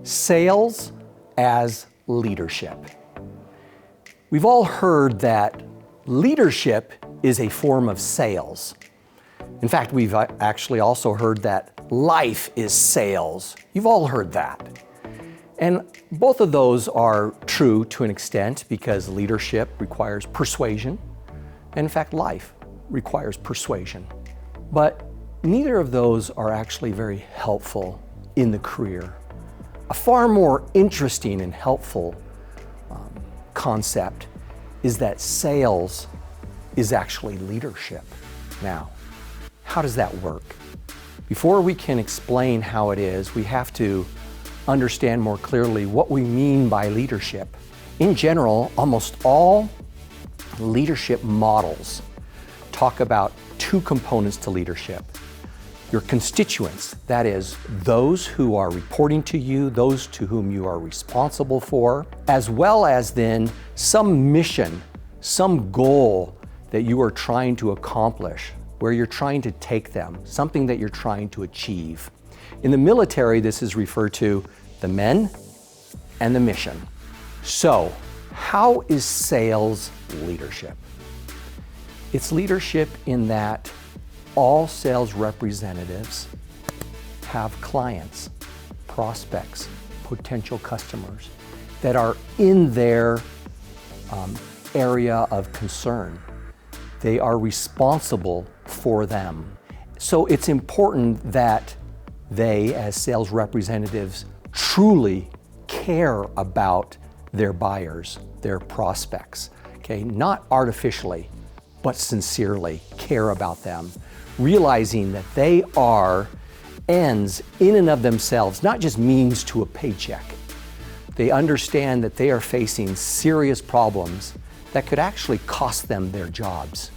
Sales as leadership. We've all heard that leadership is a form of sales. In fact, we've actually also heard that life is sales. You've all heard that. And both of those are true to an extent because leadership requires persuasion. And in fact, life requires persuasion. But neither of those are actually very helpful in the career. A far more interesting and helpful concept is that sales is actually leadership. Now, how does that work? Before we can explain how it is, we have to understand more clearly what we mean by leadership. In general, almost all leadership models talk about two components to leadership. Your constituents, that is, those who are reporting to you, those to whom you are responsible for, as well as then some mission, some goal that you are trying to accomplish, where you're trying to take them, something that you're trying to achieve. In the military, this is referred to the men and the mission. So, how is sales leadership? It's leadership in that all sales representatives have clients, prospects, potential customers that are in their area of concern. They are responsible for them. So it's important that they, as sales representatives, truly care about their buyers, their prospects, okay? Not artificially, but sincerely care about them, realizing that they are ends in and of themselves, not just means to a paycheck. They understand that they are facing serious problems that could actually cost them their jobs.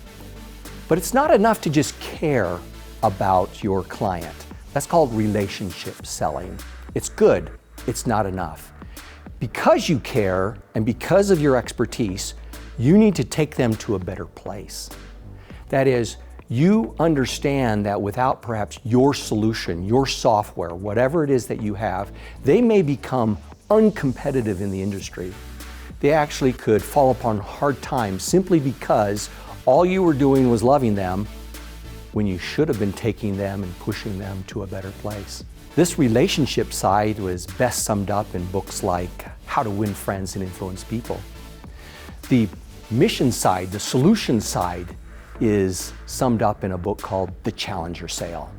But it's not enough to just care about your client. That's called relationship selling. It's good, it's not enough. Because you care and because of your expertise, you need to take them to a better place. That is, you understand that without perhaps your solution, your software, whatever it is that you have, they may become uncompetitive in the industry. They actually could fall upon hard times simply because all you were doing was loving them when you should have been taking them and pushing them to a better place. This relationship side was best summed up in books like How to Win Friends and Influence People. The mission side, the solution side, is summed up in a book called The Challenger Sale.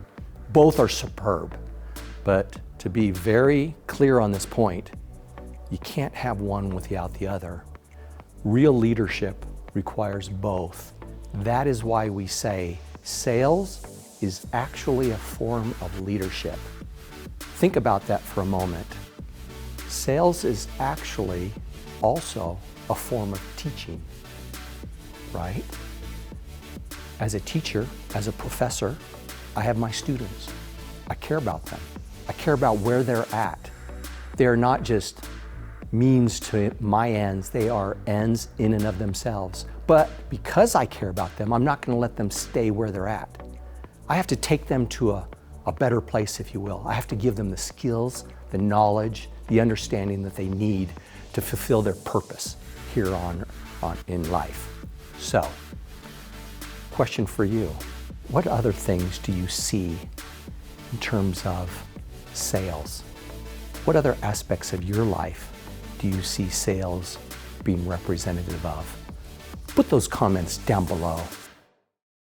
Both are superb, but to be very clear on this point, you can't have one without the other. Real leadership requires both. That is why we say sales is actually a form of leadership. Think about that for a moment. Sales is actually also a form of teaching, right? As a teacher, as a professor, I have my students. I care about them. I care about where they're at. They are not just means to my ends, they are ends in and of themselves. But because I care about them, I'm not going to let them stay where they're at. I have to take them to a better place, if you will. I have to give them the skills, the knowledge, the understanding that they need to fulfill their purpose here on in life. So, question for you, what other things do you see in terms of sales? What other aspects of your life do you see sales being representative of? Put those comments down below.